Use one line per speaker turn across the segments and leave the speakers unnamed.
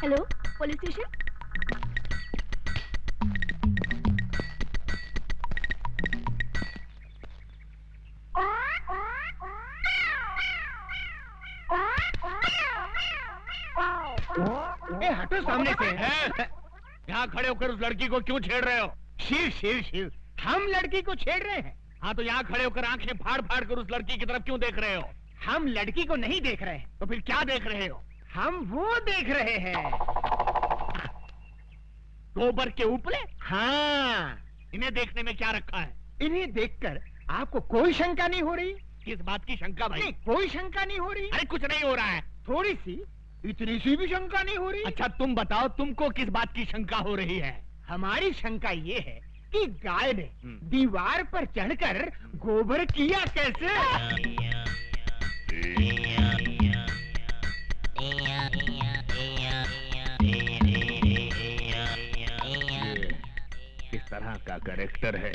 Hello, police station.
हटो सामने से।
यहाँ खड़े होकर उस लड़की को क्यों छेड़ रहे हो?
शिव शिव शिव, हम लड़की को छेड़ रहे हैं।
हाँ तो यहाँ खड़े होकर आंखें फाड़ फाड़ कर उस लड़की की तरफ क्यों देख रहे हो?
हम लड़की को नहीं देख रहे हैं।
तो फिर क्या देख रहे हो?
हम वो देख रहे हैं।
गोबर के उपले?
हाँ।
इन्हें देखने में क्या रखा है?
इन्हें देखकर आपको कोई शंका नहीं हो रही?
किस बात की शंका भाई?
नहीं, कोई शंका नहीं हो रही।
अरे कुछ नहीं हो रहा है।
थोड़ी सी, इतनी सी भी शंका नहीं हो रही।
अच्छा तुम बताओ, तुमको किस बात की शंका हो रही है?
हमारी शंका ये है कि गाय ने दीवार पर चढ़कर गोबर किया कैसे?
किस तरह का कैरेक्टर है?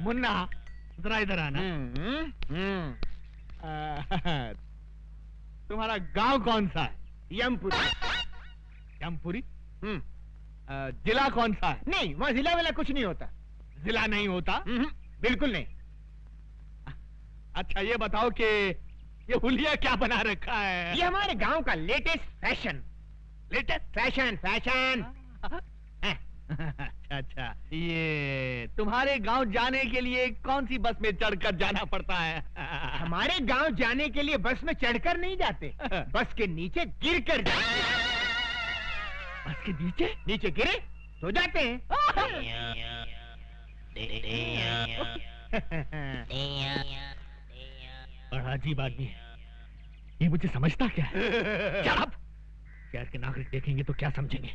मुन्ना जरा इधर आना। तुम्हारा गांव कौन सा है?
यमपुरी।
यमपुरी? जिला कौन सा है?
नहीं, वहाँ जिला वाला कुछ नहीं होता।
जिला नहीं होता?
बिल्कुल नहीं।
अच्छा ये बताओ कि ये हुलिया क्या बना रखा है?
ये हमारे गांव का latest fashion.
Latest
fashion fashion.
अच्छा, ये तुम्हारे गांव जाने के लिए कौन सी बस में चढ़कर जाना पड़ता है?
हमारे गांव जाने के लिए बस में चढ़कर नहीं जाते, बस के नीचे गिरकर जाते।
बस के नीचे?
नीचे गिरे तो जाते हैं।
बड़ा अजीब आदमी है ये, मुझे समझता क्या है? शहर के नागरिक देखेंगे तो क्या समझेंगे?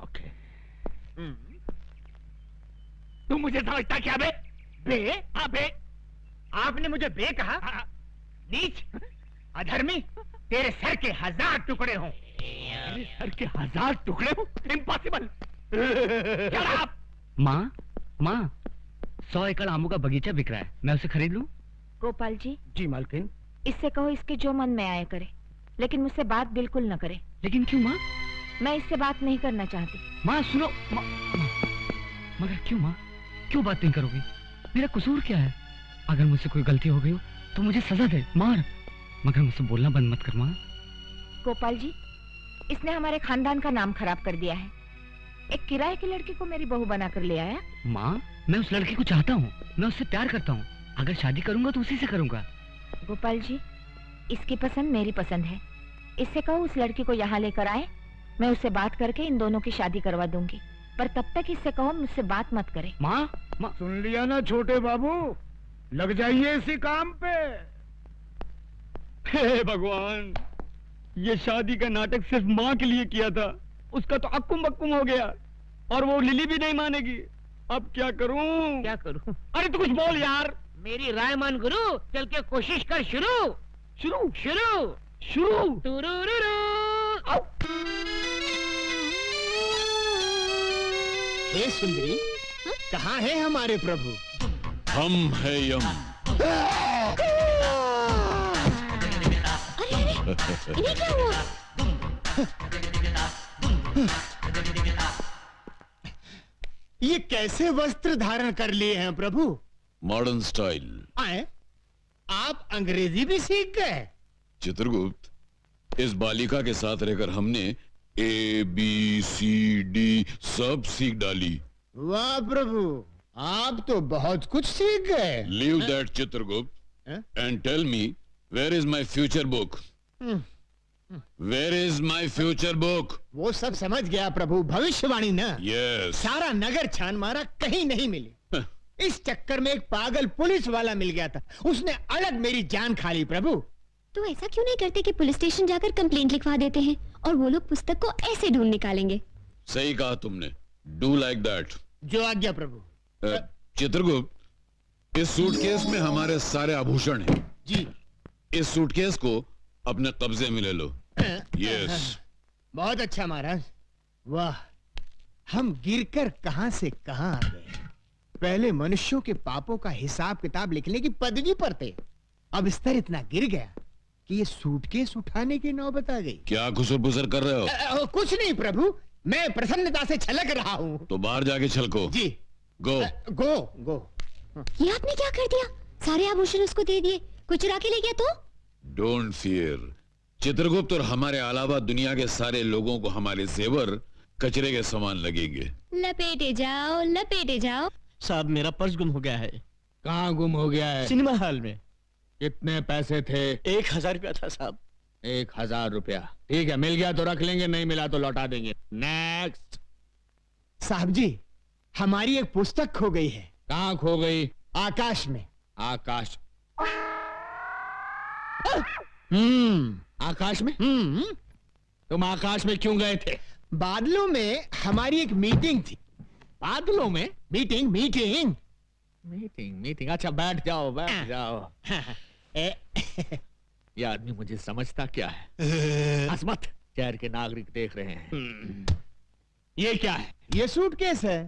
ओके। तुम मुझे समझता क्या बे?
बे?
हाँ बे।
आपने मुझे बे कहा? नीच, अधर्मी, तेरे सर के 1000 टुकड़े हों।
मेरे सर के 1000 टुकड़े हों? इम्पॉसिबल।
माँ, माँ, 100 एकड़ आमों का बगीचा बिक रहा है, मैं उसे खरीद लूं?
गोपाल जी।
जी मालकिन।
इससे कहो इसके जो मन में आया करे, लेकिन मुझसे बात बिल्कुल न करे।
लेकिन क्यों माँ?
मैं इससे बात नहीं करना चाहती।
माँ सुनो, मगर क्यों माँ? क्यों बात नहीं करोगी? मेरा कसूर क्या है? अगर मुझसे कोई गलती हो गई हो तो मुझे सजा दे, मार, मगर मुझसे बोलना बंद मत कर माँ।
गोपाल जी, इसने हमारे खानदान का नाम खराब कर दिया है। एक किराए की लड़की को मेरी बहू बनाकर ले आया।
माँ, मैं उस लड़की को चाहता हूँ, मैं उससे प्यार करता हूँ। अगर शादी करूंगा तो उसी से करूंगा।
गोपाल जी, इसकी पसंद मेरी पसंद है। इससे कहो उस लड़की को यहाँ लेकर आए, मैं उससे बात करके इन दोनों की शादी करवा दूंगी। पर तब तक इससे कहो मुझसे बात मत करे।
माँ,
सुन लिया ना छोटे बाबू, लग जाइए इसी काम पे।
हे भगवान, ये शादी का नाटक सिर्फ माँ के लिए किया था, उसका तो अक्कुम बक्कुम हो गया और वो लिली भी नहीं मानेगी। अब क्या करूं?
क्या करूं?
अरे तू कुछ बोल यार।
मेरी राय मान गुरु, चल के कोशिश कर। शुरू
शुरू
शुरू
शुरू।
हे सुंदरी, कहाँ है हमारे प्रभु?
हम है यम।
इन्हें क्या हुआ?
ये कैसे वस्त्र धारण कर लिए हैं प्रभु?
Modern style.
आए, आप अंग्रेजी भी सीख गए?
चित्रगुप्त, इस बालिका के साथ रहकर हमने ABCD सब सीख डाली।
वाह प्रभु, आप तो बहुत कुछ सीख गए।
Leave that Chitragupta and tell me, where is my future book? Where is my future book?
वो सब समझ गया प्रभु, भविष्यवाणी ना।
यस।
सारा नगर छान मारा, कहीं नहीं मिली। इस चक्कर में एक पागल पुलिस वाला मिल गया था, उसने अलग मेरी जान खा ली प्रभु।
तो ऐसा क्यों नहीं करते कि पुलिस स्टेशन जाकर कंप्लेंट लिखवा देते हैं और वो लोग पुस्तक को ऐसे ढूंढ निकालेंगे।
सही कहा तुमने, डू लाइक दैट।
जो आज्ञा प्रभु।
चित्रगुप्त, इस सूटकेस में हमारे सारे आभूषण हैं।
जी।
इस सूटकेस को अपने कब्जे में ले लो। यस।
बहुत अच्छा महाराज। वाह, हम गिरकर कहां से कहां आ गए। पहले मनुष्यों के पापों का हिसाब किताब लिखने की पदवी पर थे, अब स्तर इतना गिर गया कि ये सूटकेस उठाने की नौबत आ गई।
क्या खुसर पुसर कर रहे हो?
कुछ नहीं प्रभु, मैं प्रसन्नता से छलक रहा हूँ।
तो बाहर जाके छलको।
जी।
गो
गो गो।
ये आपने क्या कर दिया? सारे आभूषण उसको दे दिए, कुछ चुरा के ले गया तो?
Don't fear. चित्रगुप्त और हमारे अलावा दुनिया के सारे लोगों को हमारे जेवर कचरे के समान लगेंगे।
लपेटे जाओ लपेटे जाओ।
साहब मेरा पर्स गुम हो गया है।
कहाँ गुम हो गया है?
सिनेमा हॉल में।
कितने पैसे थे?
1000 रुपया था साहब।
1000 रुपया। ठीक है, मिल गया तो रख लेंगे, नहीं मिला तो लौटा देंगे। नेक्स्ट।
साहब जी, हमारी एक पुस्तक खो गई है।
कहाँ खो गई?
आकाश में।
आकाश? आकाश में? तुम आकाश में क्यों गए थे?
बादलों में हमारी एक मीटिंग थी।
बादलों में?
Meeting meeting.
मीटिंग। अच्छा बैठ जाओ बैठ जाओ। ये आदमी मुझे समझता क्या है? हंस शहर के नागरिक देख रहे हैं। ये क्या है?
ये सूटकेस है।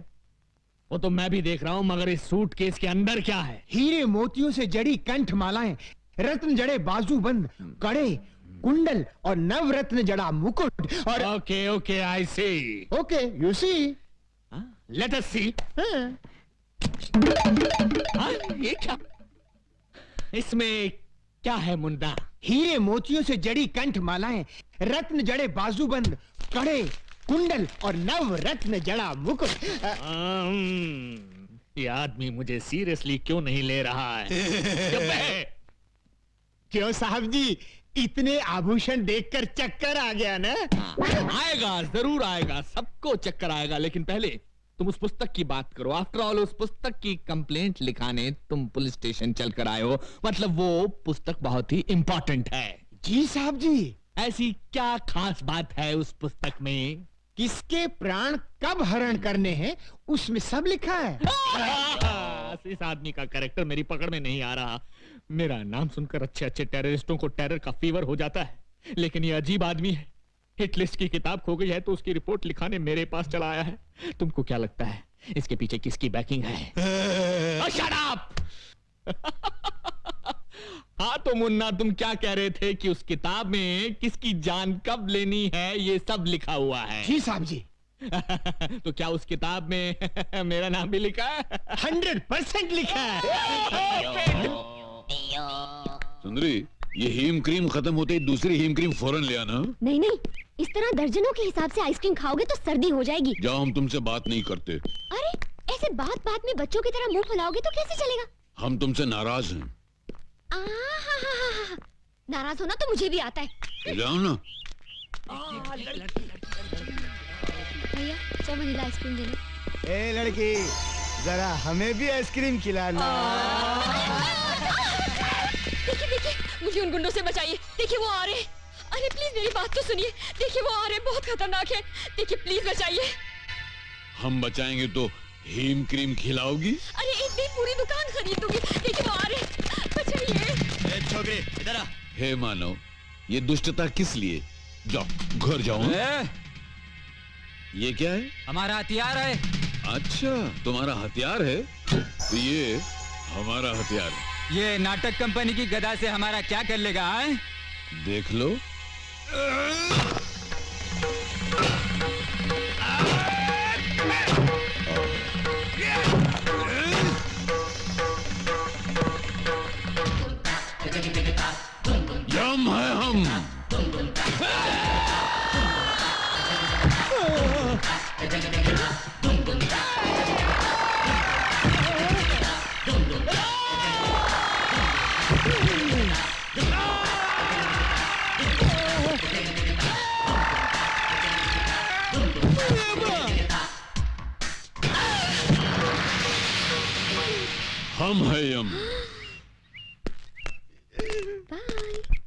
वो तो मैं भी देख रहा हूँ, मगर इस सूटकेस के अंदर क्या है?
हीरे मोतियों से जड़ी कंठ मालाएं, रत्न जड़े बाजूबंद, कड़े, कुंडल और नवरत्न जड़ा मुकुट और
okay okay I see.
Okay you see.
Let us see. ये क्या? इसमें क्या है मुन्ना?
हीरे मोतियों से जड़ी कंठ मालाएं, रत्न जड़े बाजूबंद, कड़े, कुंडल और नवरत्न जड़ा मुकुट।
ये आदमी मुझे सीरियसली क्यों नहीं ले रहा है?
क्यों साहब जी, इतने आभूषण देखकर चक्कर आ गया ना?
आएगा, जरूर आएगा, सबको चक्कर आएगा, लेकिन पहले तुम उस पुस्तक की बात करो। आफ्टर ऑल उस पुस्तक की कंप्लेंट लिखाने तुम पुलिस स्टेशन चलकर आए हो, मतलब वो पुस्तक बहुत ही इंपॉर्टेंट है।
जी साहब जी।
ऐसी क्या खास बात है उस पुस्तक में?
किसके प्राण कब हरण करने हैं उसमें सब लिखा है।
इस आदमी का कैरेक्टर मेरी पकड़ में नहीं आ रहा। मेरा नाम सुनकर अच्छे अच्छे टेररिस्टों को टेरर का फीवर हो जाता है, लेकिन ये अजीब आदमी है। हिट लिस्ट की किताब खो गई है तो उसकी रिपोर्ट लिखाने मेरे पास चला आया है। तुमको क्या लगता है इसके पीछे किसकी बैकिंग है? Shut up! हाँ तो मुन्ना, तुम क्या कह रहे थे कि उस किताब में किसकी जान कब लेनी है ये सब लिखा हुआ है?
जी साहब जी।
तो क्या उस किताब में मेरा नाम भी लिखा है?
100% लिखा है।
सुंदरी, ये हीम क्रीम खत्म होते ही दूसरी हीम क्रीम फौरन ले आना।
नहीं नहीं, इस तरह दर्जनों के हिसाब से आइसक्रीम खाओगे तो सर्दी हो जाएगी।
जाओ, हम तुमसे बात नहीं करते।
अरे ऐसे बात बात में बच्चों की तरह मुंह फुलाओगे तो कैसे चलेगा?
हम तुमसे नाराज हैं।
नाराज होना तो मुझे भी आता है।
तो जाओ ना।
भैया चाहे वनीला आइसक्रीम दे दो।
ए लड़की, जरा हमें भी आइसक्रीम खिलाना।
देखिए देखिए, मुझे उन गुंडों से बचाइए। देखिए वो आ रहे हैं। अरे प्लीज मेरी बात तो सुनिए। देखिए वो आ रहे हैं, बहुत खतरनाक है। देखिए प्लीज बचाइए।
हम बचाएंगे तो हीम क्रीम खिलाओगी?
अरे एक नहीं, पूरी दुकान खरीद दूंगी। देखिए वो आ रहे हैं, बचाइए।
छोकरे इधर आ।
हे मानव, ये दुष्टता किस लिए? जाओ घर जाओ। ये क्या है?
हमारा हथियार है।
अच्छा, तुम्हारा हथियार है? तो ये हमारा हथियार है।
ये नाटक कंपनी की गदा से हमारा क्या कर लेगा? है?
देख लो। यम है हम। हम है यम।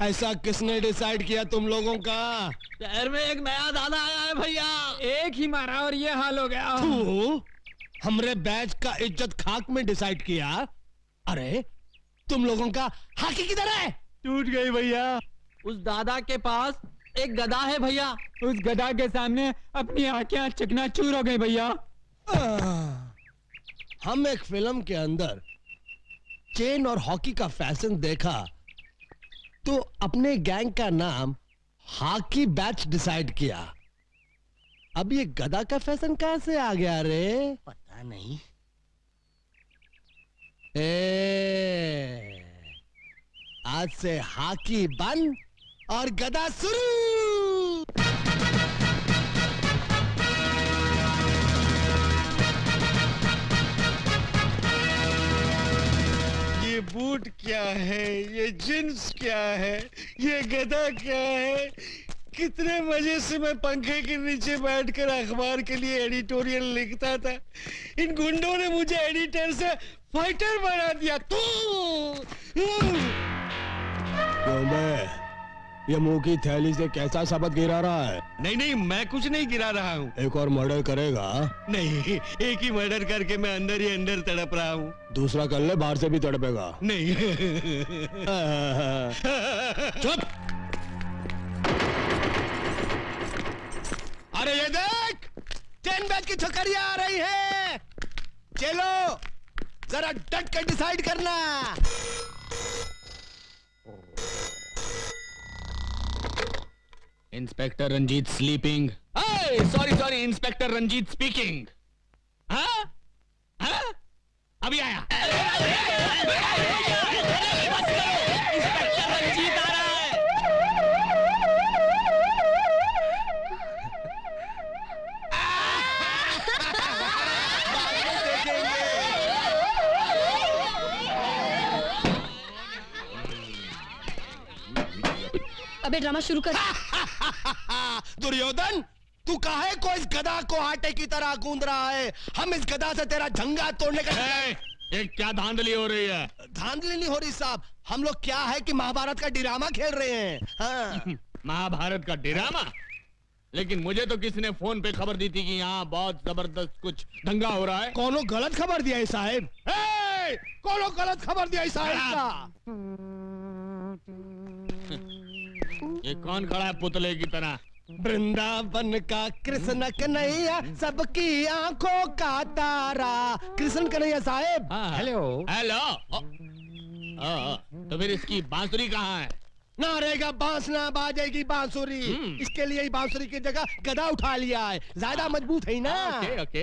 ऐसा किसने डिसाइड किया तुम लोगों का?
शहर में एक नया दादा आया है भैया, एक ही मारा और ये हाल हो गया।
तू हमरे बैच का इज्जत खाक में डिसाइड किया? अरे तुम लोगों का हाकी किधर है?
टूट गई भैया।
उस दादा के पास एक गदा है भैया।
उस गधा के सामने अपनी आंखें चकनाचूर हो गई भैया।
हम एक फिल्म के अंदर चेन और हॉकी का फैशन देखा तो अपने गैंग का नाम हाकी बैच डिसाइड किया। अब ये गधा का फैशन कहां से आ गया रे?
पता नहीं।
आज से हाकी बंद और गधा शुरू।
ये बूट क्या है, ये जींस क्या है, ये गधा क्या है। कितने मजे से मैं पंखे के नीचे बैठकर अखबार के लिए एडिटोरियल लिखता था। इन गुंडों ने मुझे एडिटर से फाइटर बना दिया।
क्यों मैं ये मुंह की थैली से कैसा शब्द गिरा रहा है?
नहीं नहीं, मैं कुछ नहीं गिरा रहा हूँ।
एक और मर्डर करेगा?
नहीं, एक ही मर्डर करके मैं अंदर ही अंदर तड़प रहा हूँ।
दूसरा कर ले, बाहर से भी तड़पेगा।
नहीं।
चुप। अरे ये देख, 10 बैच की छोकरियां आ रही है। चलो जरा डट कर डिसाइड करना।
Inspector Ranjeet sleeping. Sorry, inspector Ranjeet speaking. हाँ? अभी आया। इंस्पेक्टर रंजीत आ रहा है।
अबे ड्रामा शुरू कर।
दुर्योधन, तू काहे को इस गधा को आटे की तरह गूंद रहा है? हम इस गधा से तेरा झंगा तोड़ने का।
ये क्या धांधली हो रही है?
धांधली नहीं हो रही साहब, हम लोग क्या है कि महाभारत का ड्रामा खेल रहे हैं। हाँ।
महाभारत का ड्रामा? लेकिन मुझे तो किसी ने फोन पे खबर दी थी कि यहाँ बहुत जबरदस्त कुछ दंगा हो रहा है।
कौनो गलत खबर दिया है साहब? कौनो गलत खबर दिया है साहब?
ये कौन खड़ा है पुतले की तरह?
वृंदावन का कृष्ण कन्हैया, सबकी आंखों का तारा। कृष्ण कन्हैया साहब।
हेलो। तो फिर इसकी बांसुरी कहाँ है?
ना रहेगा बांस ना बाजेगी बांसुरी। इसके लिए ही बांसुरी की जगह गधा उठा लिया है, ज्यादा मजबूत है ना।
ओके।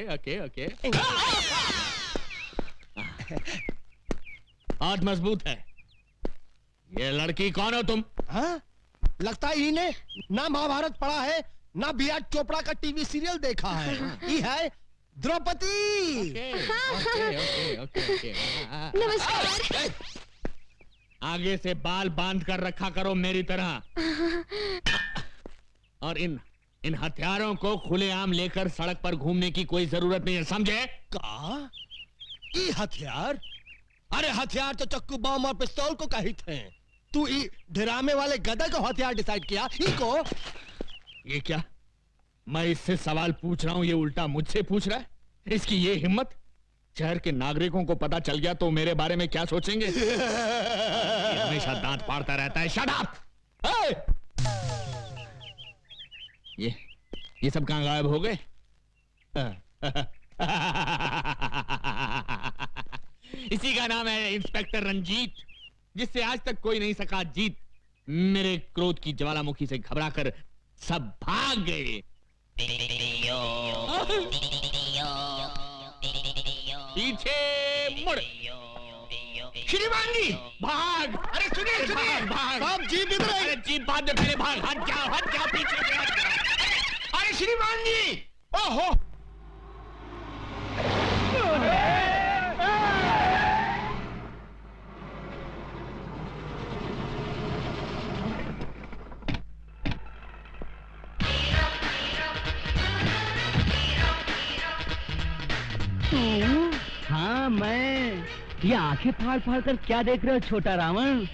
बहुत मजबूत है। ये लड़की कौन हो तुम?
हाँ? लगता है इन्हें ना महाभारत पढ़ा है, ना बी.आर. चोपड़ा का टीवी सीरियल देखा है। ये है द्रौपदी।
ओके।
नमस्कार।
आगे से बाल बांध कर रखा करो मेरी तरह। और इन हथियारों को खुलेआम लेकर सड़क पर घूमने की कोई जरूरत नहीं है, समझे?
का? ये हथियार? अरे हथियार तो चक्कू, बम और पिस्तौल को कही थे। तू ड्रामे वाले गधा को हथियार डिसाइड किया? इको?
ये क्या? मैं इससे सवाल पूछ रहा हूं, ये उल्टा मुझसे पूछ रहा है। इसकी ये हिम्मत! शहर के नागरिकों को पता चल गया तो मेरे बारे में क्या सोचेंगे? ये हमेशा दांत फाड़ता रहता है। Shut up! ये सब कहां गायब हो गए? इसी का नाम है इंस्पेक्टर रंजीत, जिससे आज तक कोई नहीं सका जीत। मेरे क्रोध की ज्वालामुखी से घबराकर सब भाग गए। पीछे मुड़। श्रीमान जी भाग! अरे सुनिए, भाग!
साहब जीप इधर है।
अरे जीप बाद में पहले भाग। हट जाओ पीछे से हट जाओ। अरे श्रीमान जी! ओहो!
हाँ मैं। ये आंखें फाड़ फाड़ कर क्या देख रहे हो छोटा रावण?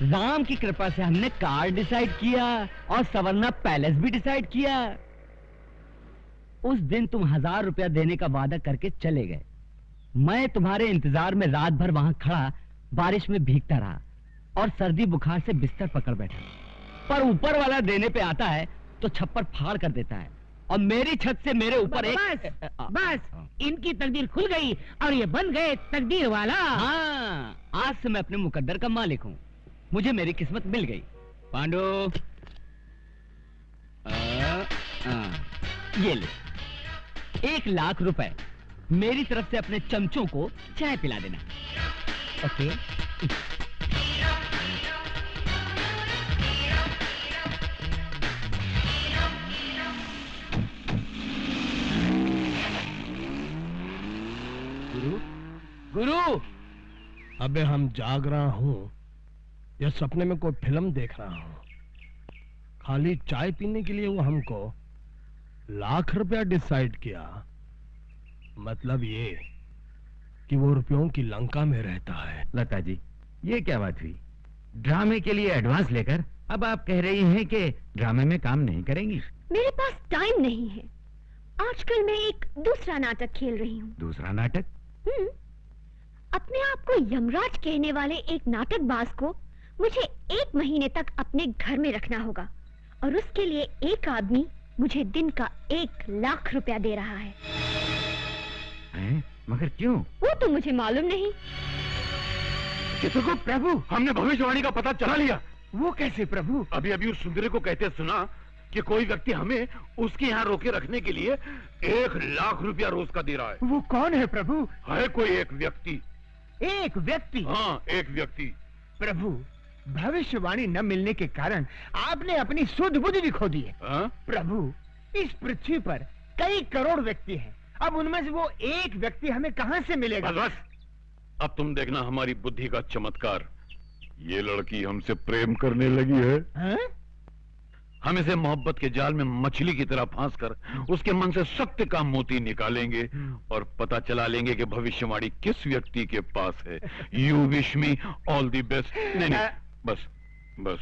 राम की कृपा से हमने कार डिसाइड किया और सवर्णा पैलेस भी डिसाइड किया। उस दिन तुम 1000 रुपया देने का वादा करके चले गए। मैं तुम्हारे इंतजार में रात भर वहां खड़ा बारिश में भीगता रहा और सर्दी बुखार से बिस्तर पकड़ बैठा। पर ऊपर वाला देने पे आता है तो छप्पर फाड़ कर देता है और मेरी छत से मेरे ऊपर
बस इनकी तकदीर खुल गई और ये बन गए तकदीर वाला।
हाँ, आज से मैं अपने मुकद्दर का मालिक हूँ। मुझे मेरी किस्मत मिल गई। पांडु, ये ले 1 लाख रुपए मेरी तरफ से अपने चमचों को चाय पिला देना। ओके? गुरु, गुरु,
अबे हम जाग रहा हूँ या सपने में कोई फिल्म देख रहा हूँ? खाली चाय पीने के लिए वो हमको लाख रुपया डिसाइड किया। मतलब ये कि वो रुपयों की लंका में रहता है।
लता जी, ये क्या बात हुई? ड्रामे के लिए एडवांस लेकर अब आप कह रही हैं कि ड्रामे में काम नहीं करेंगी?
मेरे पास टाइम नहीं है। आजकल मैं एक दूसरा नाटक खेल रही हूँ।
दूसरा नाटक?
अपने आप को यमराज कहने वाले एक नाटकबाज को मुझे 1 महीने तक अपने घर में रखना होगा और उसके लिए एक आदमी मुझे दिन का 1 लाख रुपया दे रहा है।
हैं? मगर क्यों?
वो तो मुझे मालूम नहीं।
चित्रगुप्त प्रभु, हमने भविष्यवाणी का पता चला लिया।
वो कैसे प्रभु?
अभी अभी उस सुंदरी को कहते सुना कि कोई व्यक्ति हमें उसके यहाँ रोके रखने के लिए 1 लाख रुपया रोज का दे रहा है।
वो कौन है प्रभु?
है कोई एक व्यक्ति।
एक व्यक्ति?
हाँ, एक व्यक्ति।
प्रभु, भविष्यवाणी न मिलने के कारण आपने अपनी सुध बुद्धि भी खो दी है। प्रभु, इस पृथ्वी पर कई करोड़ व्यक्ति हैं। अब उनमें से वो एक व्यक्ति हमें कहां से मिलेगा?
बस बस, अब तुम देखना हमारी बुद्धि का चमत्कार। ये लड़की हमसे प्रेम करने लगी है। हम इसे मोहब्बत के जाल में मछली की तरह फांस कर उसके मन से सत्य का मोती निकालेंगे और पता चला लेंगे कि भविष्यवाणी किस व्यक्ति के पास है। You wish me all the best. नहीं, बस बस।